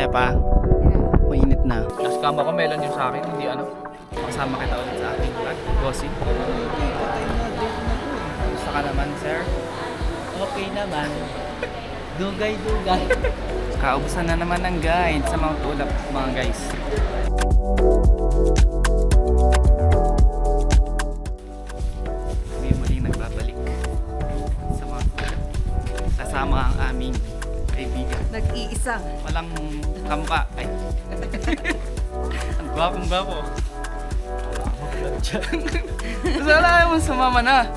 pa? Mainit na. Naskama ko, melan yung sa akin, hindi ano. Makasama kita ulit sa akin. Bossing. Gusto ka naman, sir? Okay naman. Dugay-dugay. Kaubusan na naman ng guide sa Mount Ulap, mga guys. May muling nagbabalik sa Mount Ulap. Kasama ang aming kaibigan. Nag-iisa. Walang kamukha. Ay. Ang gwapong-gwapo. Wala ayaw mo sumama na.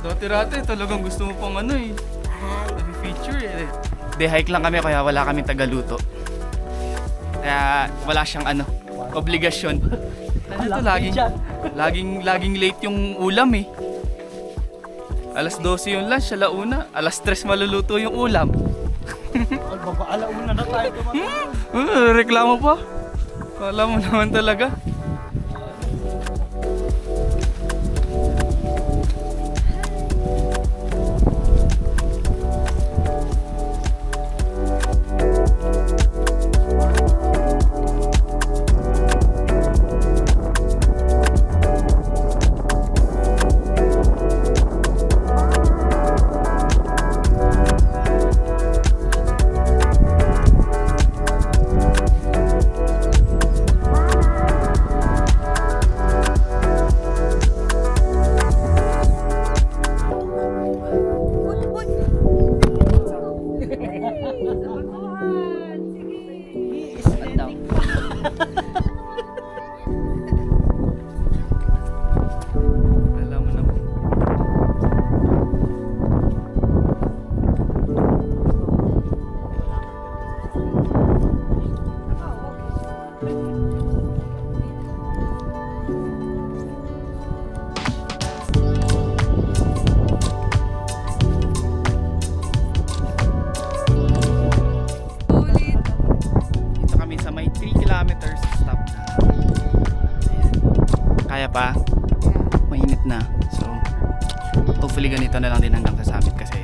Dati-rati talagang gusto mo pang ano eh. Feature eh. De-hike lang kami kaya wala kaming tagaluto. Kaya wala siyang ano, obligasyon. Ano to, laging late yung ulam eh. Alas 12 yung lunch, alauna. Alas 3 maluluto yung ulam. Alauna na tayo tumatawag. Reklamo pa. Kala mo naman talaga. Alam mo naman. Dito kami sa may 3 kilometers stop na. Ayan. Kaya pa? Mainit na. So, hopefully ganito na lang din hanggang sa summit kasi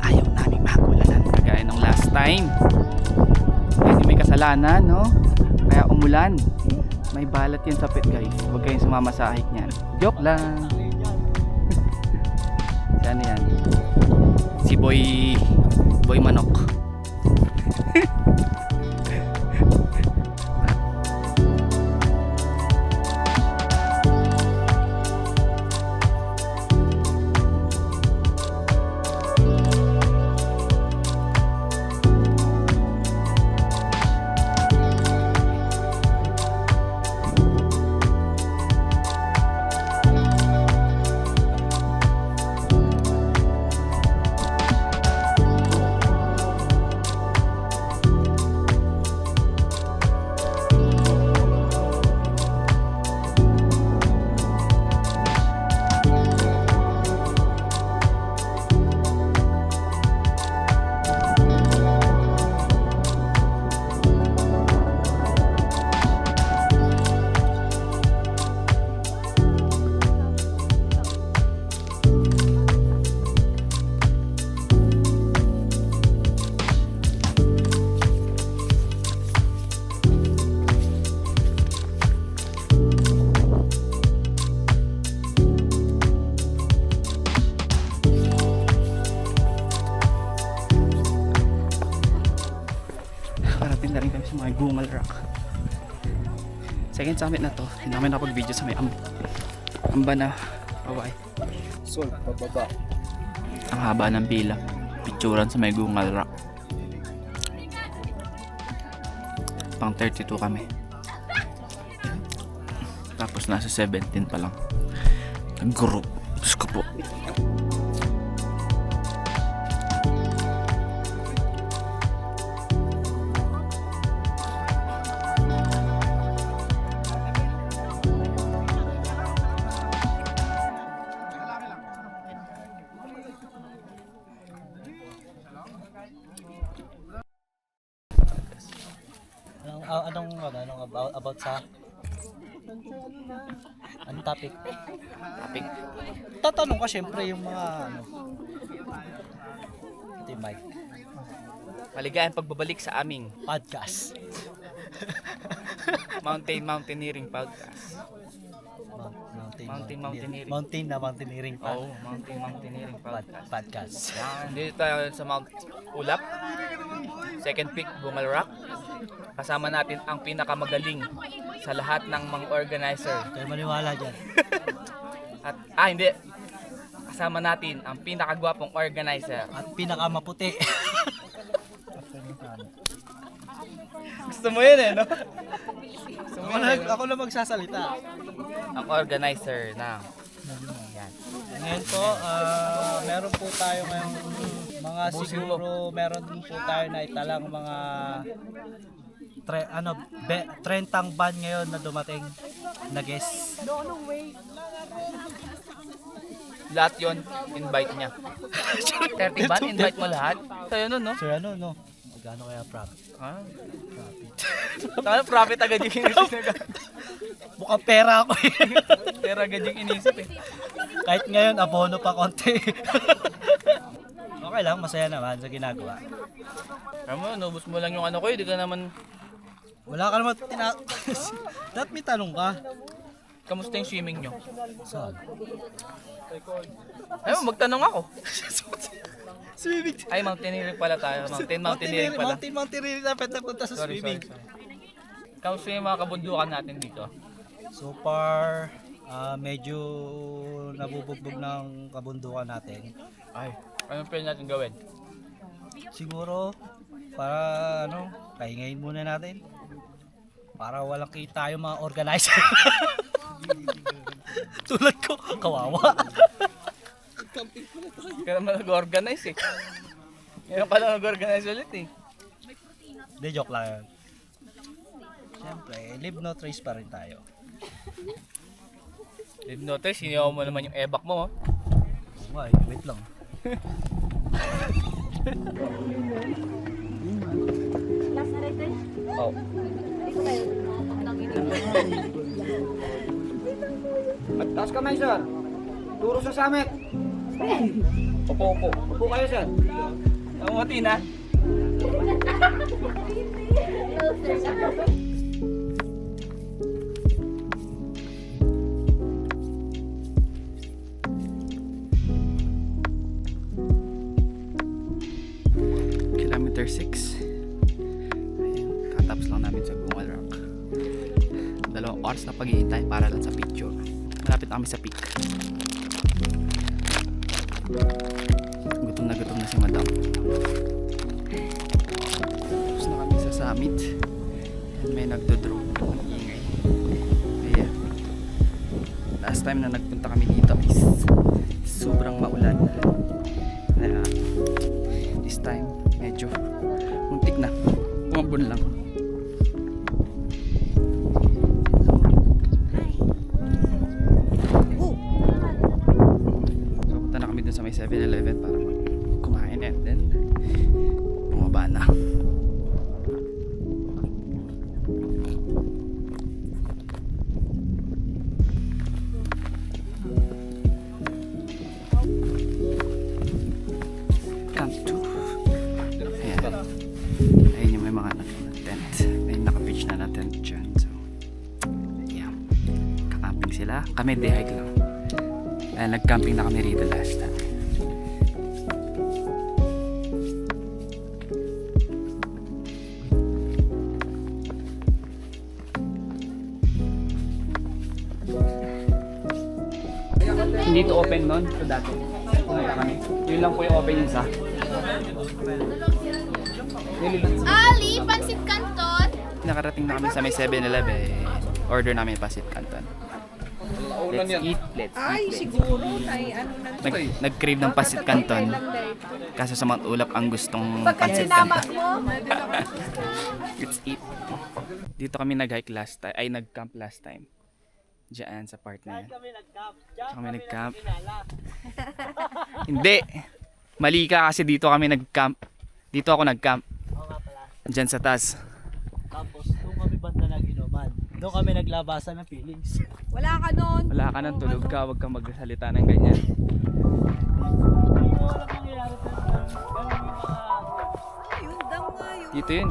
ayaw namin makulanan. Kagaya nung last time. Hindi may kasalanan, no? Kaya umulan. May balat yan sa pit, guys. Huwag kayong sumama sa hike niyan. Joke lang. Si ano yan? Si Boy Manok. Parating na rin kami sa mga Gungal Rock. Second summit na to. Hindi namin nakapag-video sa may amba na paway. Sol, pababa. Ang haba ng pila. Picturan sa may Gungal Rock. Pang 32 kami. Tapos nasa 17 pa lang. Group. Diyos ko po. Anong about sa anong topic? Topic. Tatanong ka syempre yung mga ano. Ito yung mic. Maligayang pagbabalik sa aming Podcast. Mountaineering podcast. Mountaineering. Mountaineering pa. Oo, Mountaineering podcast. Podcast. Yan, dito tayo sa Mount Ulap. Second peak, Bumal Rock. Kasama natin ang pinakamagaling sa lahat ng mga organizer. Kayo maniwala dyan. At, hindi. Kasama natin ang pinakagwapong organizer. At pinakamaputi. Gusto mo yun no? Gusto mo yun, no? Ako na magsasalita. Ang organizer ng yan. Ngayon po, meron po tayo ngayong mga Busin siguro, meron din po tayo na italang mga 30 ban ngayon na dumating na guest. Lahat yon invite niya. 30 ban, invite mo lahat? Sa'yo nun, no? So ano, no? Magkano kaya profit? Ah. Tama, profit agad yung inisip niya. Mukhang pera ako eh. Pero agad yung inisip eh. Kahit ngayon, abono pa konti. Okay lang, masaya naman sa ginagawa. Alam mo, nubos mo lang yung ano ko, hindi ka naman... Wala ka naman Dapat may tanong ka. Kamusta yung swimming nyo? Saan? Ayun, magtanong ako. Swimming. Ay, mountaineering pala tayo. Mountaineering pala. Mountaineering dapat napunta sa Sorry. swimming. Kamusta yung mga kabundukan natin dito? So far, medyo nabubugbog ng kabundukan natin. Ay, anong pwede natin gawin? Siguro, para pahingayin muna natin. Para walang kita yung mga organizer. Tulad ko, kawawa. Kaya naman nag-organize eh. Ngayon ka lang nag-organize ulit eh. Hindi, joke lang yun. Siyempre, leave no trace pa rin tayo. Did notice, siniyaw mo naman yung ebak mo. Oo nga, wait lang. Oh. Taas kamay, sir. Turo sa summit. Upo. Upo kayo, sir. Namumati na. Kilometer 6. Ayan, kataps lang namin sa Bumal Rock. 2 oras na paghihintay para lang sa picture. Malapit na kami sa peak. Gutom na si madam. Tapos na kami sa summit. And may nagdo-drone. Ang ingay. Ayan. Last time na nagpunta kami dito is sobrang maulan. Kaya this time medyo muntik na. Umabon lang. So punta na kami dun sa may 7-Eleven para kumain and then bumaba na. Camp 2. Ayan. Ayun yung may mga nag-tent. May naka-pitch na tent dyan. So, yeah. Kakamping sila. Kami day-hike lang. Nag-camping na kami rito last time. Hindi to open nun. Ito dati. Nakita kami. Yun lang po yung open yung isa. Ali, pansit canton. Nakarating na kami sa may 7-Eleven. Order namin pasit canton. Let's eat. Ay, siguro, ano na Nag-crave ng pasit canton. Kaso sa Mount Ulap ang gustong pasit Sinama canton. mo. Let's eat. Dito kami nag-hike last time. Ay, nag-camp last time. Diyan sa part na yan. Diyan kami nag-camp. Hindi. Mali ka kasi dito kami nag-camp. Dito ako nag-camp. Oo nga pala. Diyan sa taas. Tapos, doon kami banda nag-inuman. Doon kami naglabasan ng feelings. Wala ka nun. Wala ka nang tulog ka. Huwag kang magsalita ng ganyan. Wala nangyayari sa ganun yung mga... Yung dam nga yun. Dito yun.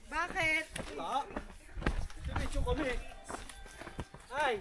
Bakit? Diretso kami. Ay!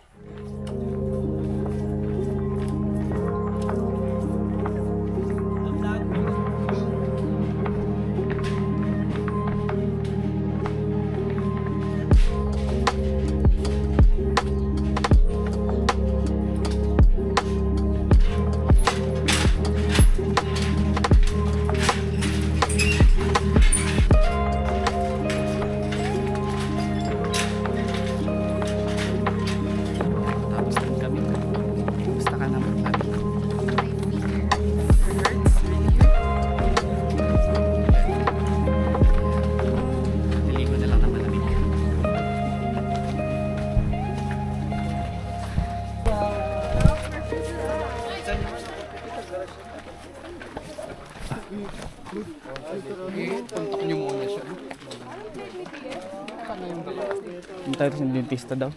Tapos din kami. Basta ka naman kami. Naligo na lang ng malamig. Kontak nyo muna siya. Punta tayo sa dentista daw.